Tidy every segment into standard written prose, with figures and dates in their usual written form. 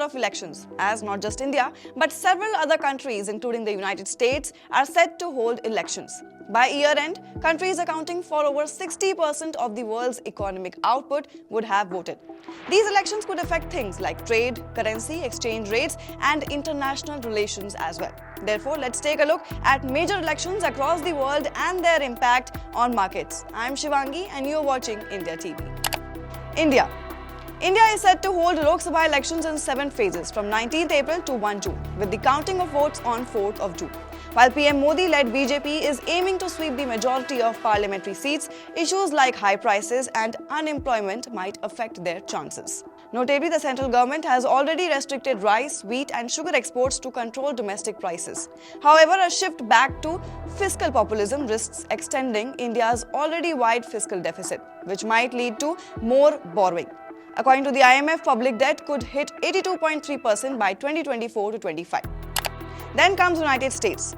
of elections, as not just India, but several other countries, including the United States, are set to hold elections. By year-end, countries accounting for over 60% of the world's economic output would have voted. These elections could affect things like trade, currency, exchange rates, and international relations as well. Therefore, let's take a look at major elections across the world and their impact on markets. I'm Shivangi and you're watching India TV. India. India is set to hold Lok Sabha elections in 7 phases from 19th April to 1 June, with the counting of votes on 4th of June. While PM Modi-led BJP is aiming to sweep the majority of parliamentary seats, issues like high prices and unemployment might affect their chances. Notably, the central government has already restricted rice, wheat and sugar exports to control domestic prices. However, a shift back to fiscal populism risks extending India's already wide fiscal deficit, which might lead to more borrowing. According to the IMF, public debt could hit 82.3% by 2024 to 25. Then comes United States.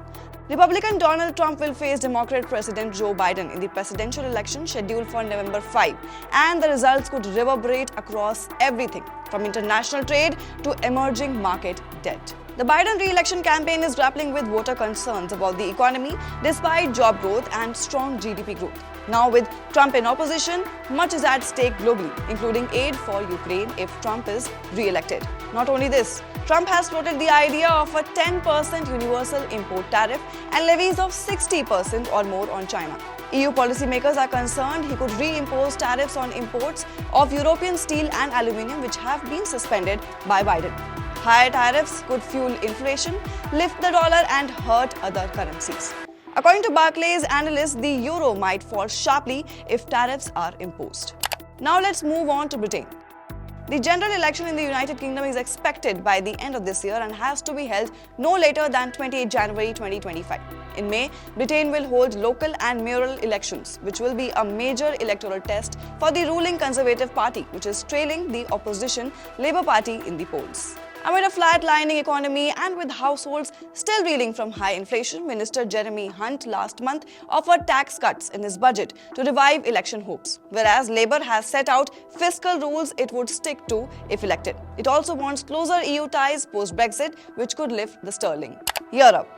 Republican Donald Trump will face Democrat President Joe Biden in the presidential election scheduled for November 5, and the results could reverberate across everything from international trade to emerging market debt. The Biden re-election campaign is grappling with voter concerns about the economy despite job growth and strong GDP growth. Now with Trump in opposition, much is at stake globally, including aid for Ukraine if Trump is re-elected. Not only this, Trump has floated the idea of a 10% universal import tariff and levies of 60% or more on China. EU policymakers are concerned he could reimpose tariffs on imports of European steel and aluminium, which have been suspended by Biden. Higher tariffs could fuel inflation, lift the dollar and hurt other currencies. According to Barclays analysts, the euro might fall sharply if tariffs are imposed. Now let's move on to Britain. The general election in the United Kingdom is expected by the end of this year and has to be held no later than 28 January 2025. In May, Britain will hold local and mayoral elections, which will be a major electoral test for the ruling Conservative Party, which is trailing the opposition Labour Party in the polls. Amid a flatlining economy and with households still reeling from high inflation, Minister Jeremy Hunt last month offered tax cuts in his budget to revive election hopes, whereas Labour has set out fiscal rules it would stick to if elected. It also wants closer EU ties post-Brexit, which could lift the sterling. Europe.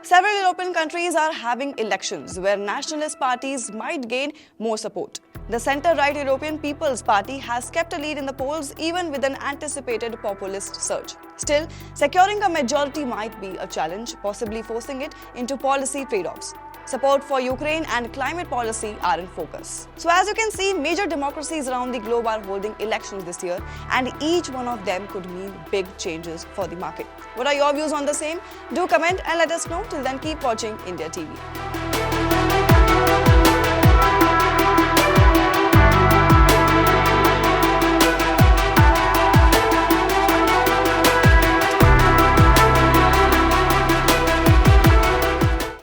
Several European countries are having elections where nationalist parties might gain more support. The centre-right European People's Party has kept a lead in the polls even with an anticipated populist surge. Still, securing a majority might be a challenge, possibly forcing it into policy trade-offs. Support for Ukraine and climate policy are in focus. So as you can see, major democracies around the globe are holding elections this year, and each one of them could mean big changes for the market. What are your views on the same? Do comment and let us know. Till then, keep watching India TV.